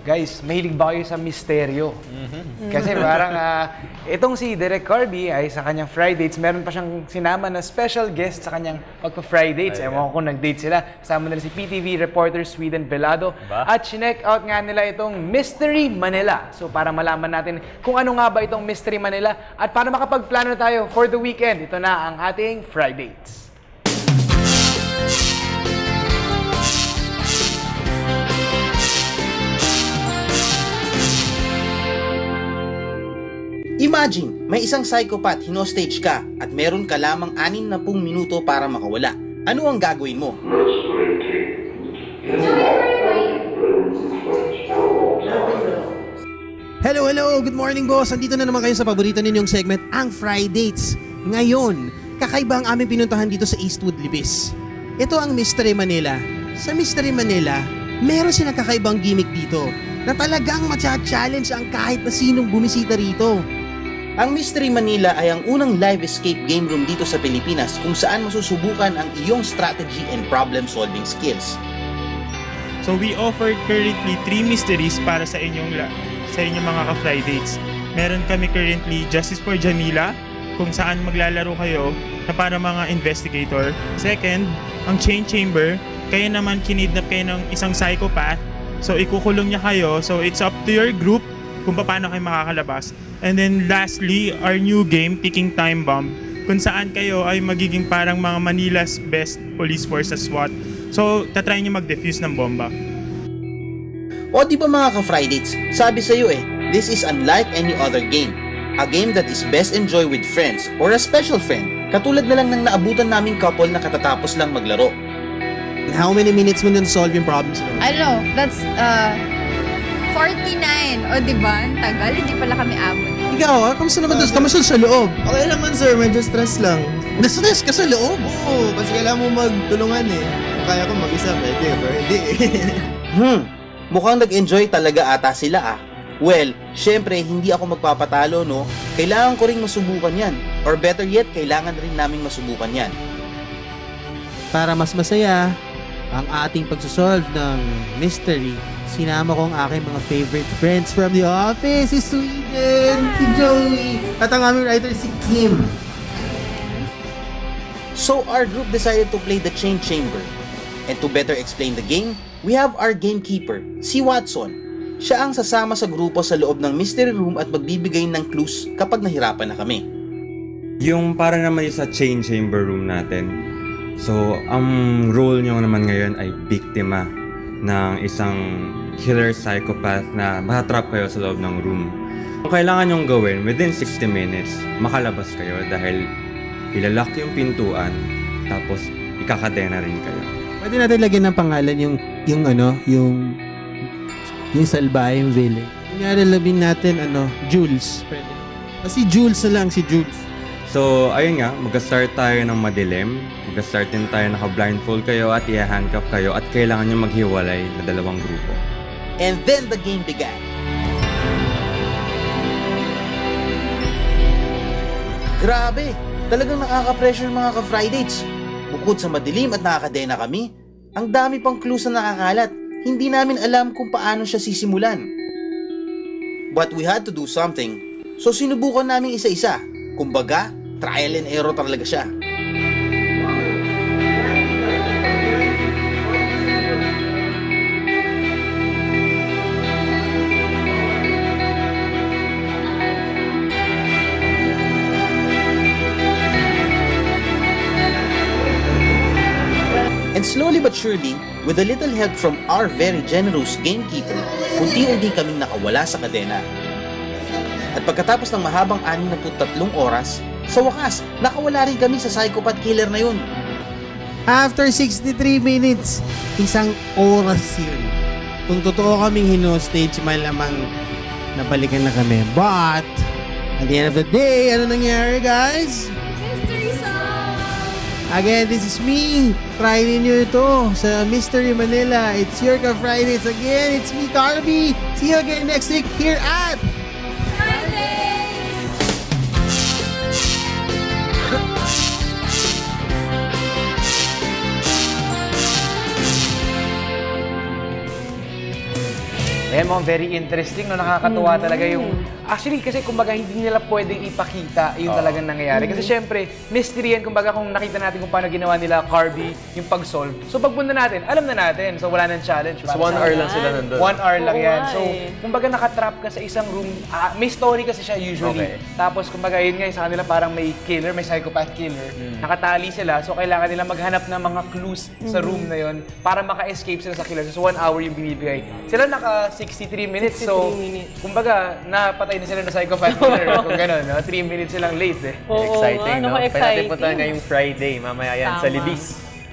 Guys, mahilig ba kayo sa misteryo? Kasi parang itong si Derek Corby ay sa kanyang Fridates, meron pa siyang sinama na special guest sa kanyang pagpa-Fridates. Ewan ko kung nag-date sila. Kasama nila si PTV reporter Sweden Velado. At chinek out nga nila itong Mystery Manila. So para malaman natin kung ano nga ba itong Mystery Manila at para makapagplano tayo for the weekend, ito na ang ating Fridates. Imagine, may isang psychopath, hinostage ka at meron ka lamang 60 minuto para makawala. Ano ang gagawin mo? Hello, good morning boss. Andito na naman kayo sa paborito ninyong segment, ang Fridates. Ngayon, kakaiba ang aming pinuntahan dito sa Eastwood, Libis. Ito ang Mystery Manila. Sa Mystery Manila, meron silang kakaibang gimmick dito na talagang matcha-challenge ang kahit na sinong bumisita rito. Ang Mystery Manila ay ang unang live escape game room dito sa Pilipinas kung saan masusubukan ang iyong strategy and problem-solving skills. So we offer currently 3 mysteries para sa inyong mga ka-Fridates. Meron kami currently Justice for Jamila, kung saan maglalaro kayo na para mga investigator. Second, ang Chain Chamber, kayo naman kinidnap kayo ng isang psychopath. So ikukulong niya kayo, so it's up to your group kung paano kayo makakalabas. And then lastly, our new game, Ticking Time Bomb, kung saan kayo ay magiging parang mga Manila's best police force sa SWAT. So, tatry nyo mag-defuse ng bomba. O di ba mga ka-Fridates, sabi sa'yo this is unlike any other game. A game that is best enjoyed with friends or a special friend. Katulad na lang ng naabutan naming couple na katatapos lang maglaro. How many minutes mo nun solve yung problems? I don't know, that's 49. O diba? Ang tagal, hindi pala kami abot. Ikaw, kamusta naman doon? Kamusta sa loob? Okay naman sir, medyo stress lang. Na-stress ka sa loob? Oo, kasi kailangan mo magtulungan Kung kaya ko mag-isa, pwede, pero hindi Mukhang nag-enjoy talaga ata sila Well, syempre hindi ako magpapatalo no. Kailangan ko ring masubukan yan. Or better yet, kailangan rin naming masubukan yan. Para mas masaya ang ating pagsosolve ng mystery, sinama ko ang aking mga favorite friends from the office, si Sweden, si Joey, at ang aming writer si Kim. So our group decided to play the Chain Chamber. And to better explain the game, we have our gamekeeper, si Watson. Siya ang sasama sa grupo sa loob ng mystery room at magbibigay ng clues kapag nahirapan na kami. Yung para naman yung sa Chain Chamber room natin. So, ang role nyo naman ngayon ay biktima ng isang killer psychopath na mahatrap kayo sa loob ng room. Kung kailangan nyong gawin, within 60 minutes, makalabas kayo dahil ilalak yung pintuan, tapos ikakadena rin kayo. Pwede natin lagyan ng pangalan yung salbahe, yung villain. Kunyari labing natin, Jules. Pwede. Kasi Jules na lang, si Jules. So, ayun nga, mag-start tayo ng madilim. Mag-start din tayo, naka-blindfold kayo at i-handcuff kayo at kailangan nyo maghiwalay na dalawang grupo. And then the game began. Grabe! Talagang nakaka-pressure mga ka-Fridates. Bukod sa madilim at nakakadena kami, ang dami pang clues na nakakalat. Hindi namin alam kung paano siya sisimulan. But we had to do something. So sinubukan namin isa-isa. Kumbaga, trial and error talaga siya. And slowly but surely, with a little help from our very generous gamekeeper, unti-unti kaming nakawala sa kadena. At pagkatapos ng mahabang 63 oras, sa wakas, nakawala rin kami sa psychopath killer na yun. After 63 minutes, isang oras yun. Kung totoo kaming hinostage, malamang nabalikan na kami. But, at the end of the day, ano nangyari guys? Mystery song! Again, this is me. Try ninyo ito sa Mystery Manila. It's your Fridays again. It's me, Carby. See you again next week here at Ayan mo, very interesting, no? Nakakatuwa talaga yung... Actually, kasi kumbaga hindi nila pwedeng ipakita yung talagang nangyayari. Kasi syempre, mystery yan, kumbaga kung nakita natin kung paano ginawa nila Carby yung pag-solve. So pagpunta natin, alam na natin. So wala nang challenge. So 1 hour lang sila nandun. 1 hour lang Oo yan. nga So, kumbaga nakatrap ka sa isang room. May story kasi siya usually. Okay. Tapos kumbaga yun nga, sa kanila parang may killer, may psychopath killer. Nakatali sila. So kailangan nila maghanap ng mga clues sa room na yun para maka-escape sila sa killer. So 1 hour yung binibigay. Sila naka 63 minutes. So, 63 minutes. kumbaga, napatay na sila ng psychopath killer. Kung gano'n, no? 3 minutes silang late eh. Oo, Exciting, no? Pwede natin exciting. punta ngayong Friday. Mamaya yan sa Tama. Libis.